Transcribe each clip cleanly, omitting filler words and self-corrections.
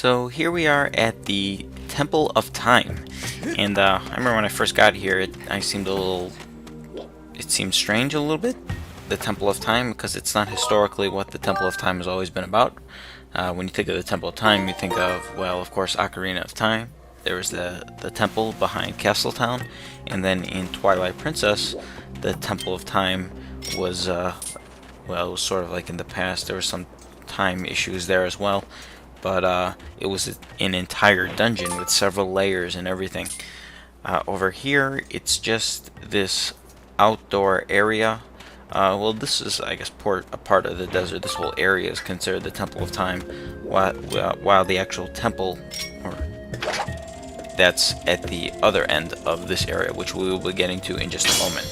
So here we are at the Temple of Time, and I remember when I first got here, it seemed strange a little bit, the Temple of Time, because it's not historically what the Temple of Time has always been about. When you think of the Temple of Time, you think of, well, of course, Ocarina of Time. There was the temple behind Castletown, and then in Twilight Princess, the Temple of Time was, well, it was sort of like in the past. There were some time issues there as well. But it was an entire dungeon with several layers and everything. Over here, it's just this outdoor area. Well, this is, I guess, a part of the desert. This whole area is considered the Temple of Time, while the actual temple, or that's at the other end of this area, which we will be getting to in just a moment.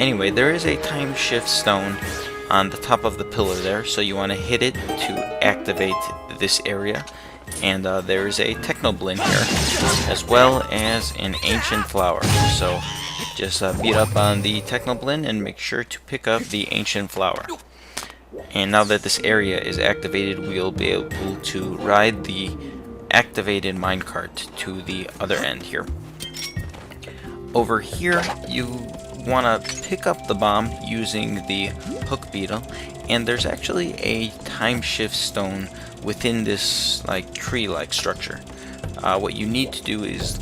Anyway, there is a time shift stone on the top of the pillar there, so you want to hit it to activate this area. And there's a technoblin here, as well as an ancient flower. So just beat up on the technoblin and make sure to pick up the ancient flower. And now that this area is activated, we'll be able to ride the activated minecart to the other end here. Over here, you want to pick up the bomb using the hook beetle, and there's actually a time shift stone within this tree-like structure. What you need to do is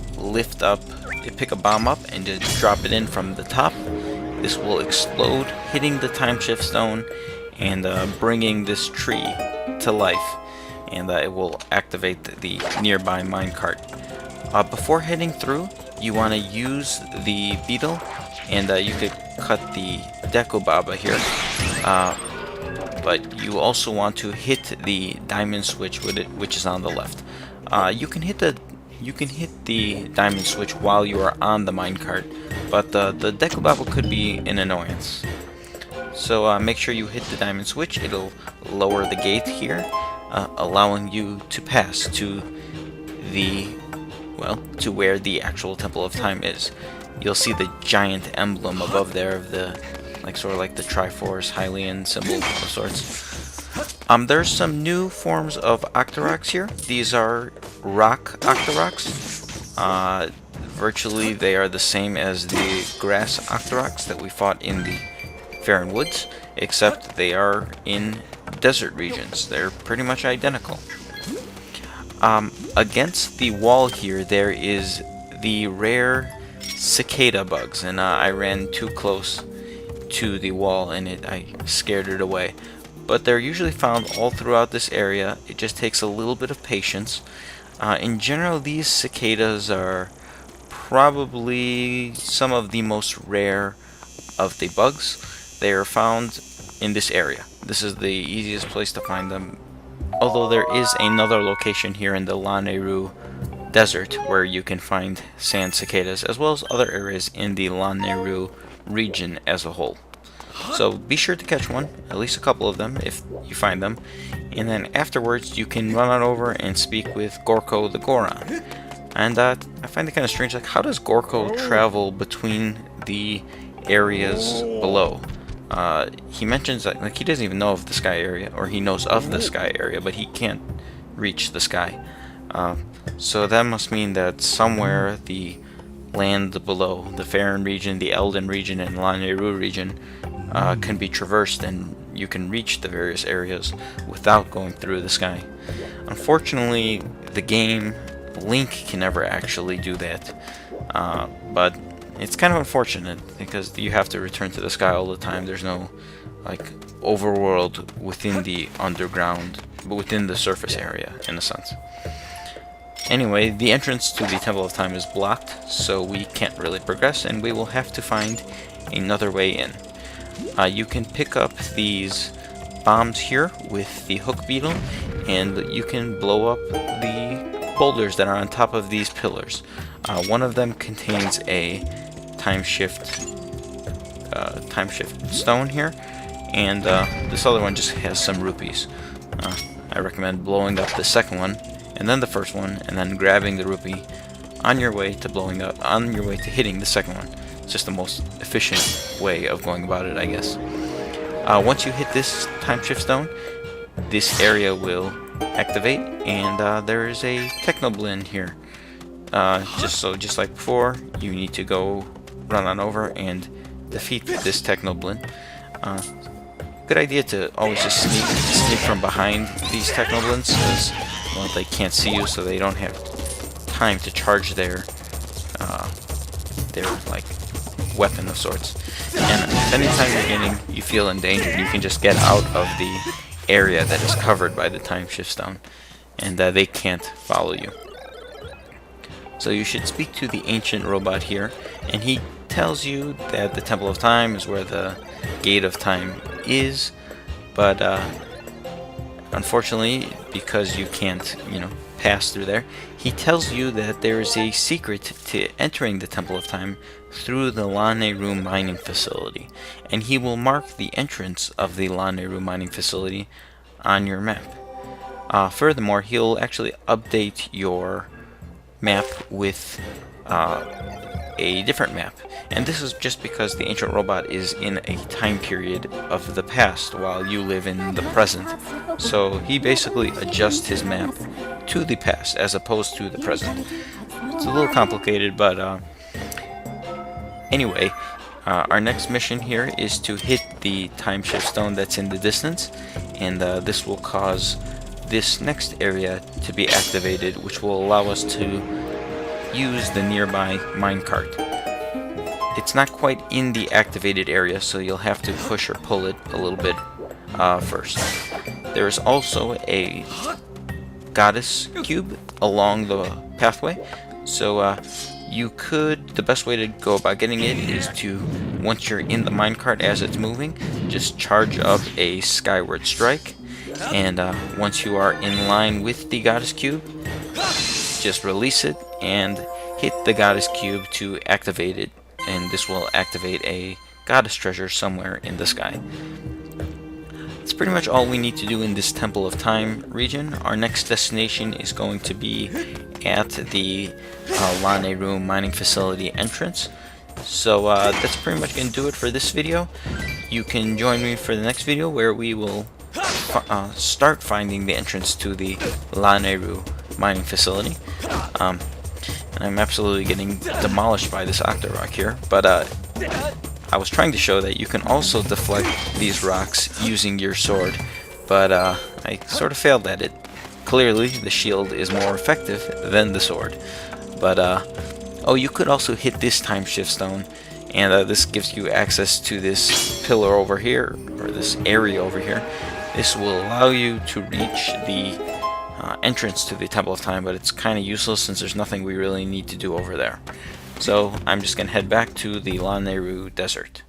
pick a bomb up and just drop it in from the top. This will explode, hitting the time shift stone and bringing this tree to life, and it will activate the nearby minecart. Before heading through, you want to use the beetle, and you could cut the Dekubaba here, but you also want to hit the diamond switch with it, which is on the left. You can hit the diamond switch while you are on the minecart, but the Dekubaba could be an annoyance. So make sure you hit the diamond switch. It'll lower the gate here, allowing you to pass to where the actual Temple of Time is. You'll see the giant emblem above there of the, sort of like the Triforce Hylian symbol of sorts. There's some new forms of Octoroks here. These are rock Octoroks. Virtually, they are the same as the grass Octoroks that we fought in the Faron Woods, except they are in desert regions. They're pretty much identical. Against the wall here, there is the rare cicada bugs, and I ran too close to the wall and I scared it away. But they're usually found all throughout this area. It just takes a little bit of patience. In general, these cicadas are probably some of the most rare of the bugs. They are found in this area. This is the easiest place to find them, although there is another location here in the Lanayru Desert where you can find sand cicadas, as well as other areas in the Lanayru region as a whole. So be sure to catch one, at least a couple of them if you find them, and then afterwards you can run on over and speak with Gorko the Goron. And I find it kind of strange, how does Gorko travel between the areas below? He mentions that he doesn't even know of the sky area, or he knows of the sky area, but he can't reach the sky. So that must mean that somewhere the land below, the Faron region, the Elden region, and Lanayru region can be traversed, and you can reach the various areas without going through the sky. Unfortunately, the game Link can never actually do that, but it's kind of unfortunate because you have to return to the sky all the time. There's no overworld within the underground, but within the surface area in a sense. Anyway, the entrance to the Temple of Time is blocked, so we can't really progress, and we will have to find another way in. You can pick up these bombs here with the hook beetle, and you can blow up the boulders that are on top of these pillars. One of them contains a time shift stone here, and this other one just has some rupees. I recommend blowing up the second one, and then the first one, and then grabbing the rupee on your way to hitting the second one. It's just the most efficient way of going about it, I guess. Once you hit this time shift stone, this area will activate, and there is a Technoblin here. Just like before, you need to go run on over and defeat this Technoblin. Good idea to always just sneak from behind these Technoblins, because well, they can't see you, so they don't have time to charge their like weapon of sorts. And anytime you feel endangered, you can just get out of the area that is covered by the time shift stone, and they can't follow you. So you should speak to the ancient robot here, and he tells you that the Temple of Time is where the Gate of Time is, but unfortunately, because you can't, pass through there, he tells you that there is a secret to entering the Temple of Time through the Lanayru mining facility, and he will mark the entrance of the Lanayru mining facility on your map. Furthermore, he'll actually update your map with a different map, and this is just because the ancient robot is in a time period of the past while you live in the present, so he basically adjusts his map to the past as opposed to the present. It's a little complicated, but anyway, our next mission here is to hit the time shift stone that's in the distance, and this will cause this next area to be activated, which will allow us to use the nearby minecart. It's not quite in the activated area, so you'll have to push or pull it a little bit first. There is also a goddess cube along the pathway, so the best way to go about getting it is to, once you're in the minecart as it's moving, just charge up a Skyward Strike, and once you are in line with the goddess cube, just release it and hit the goddess cube to activate it, and this will activate a goddess treasure somewhere in the sky. That's pretty much all we need to do in this Temple of Time region. Our next destination is going to be at the Lanayru mining facility entrance. So that's pretty much going to do it for this video. You can join me for the next video where we will start finding the entrance to the Lanayru mining facility. And I'm absolutely getting demolished by this Octorok here, but I was trying to show that you can also deflect these rocks using your sword, but I sort of failed at it. Clearly, the shield is more effective than the sword. But, oh, you could also hit this time shift stone, and this gives you access to this pillar over here, or this area over here. This will allow you to reach the entrance to the Temple of Time, but it's kind of useless since there's nothing we really need to do over there. So I'm just going to head back to the Lanayru Desert.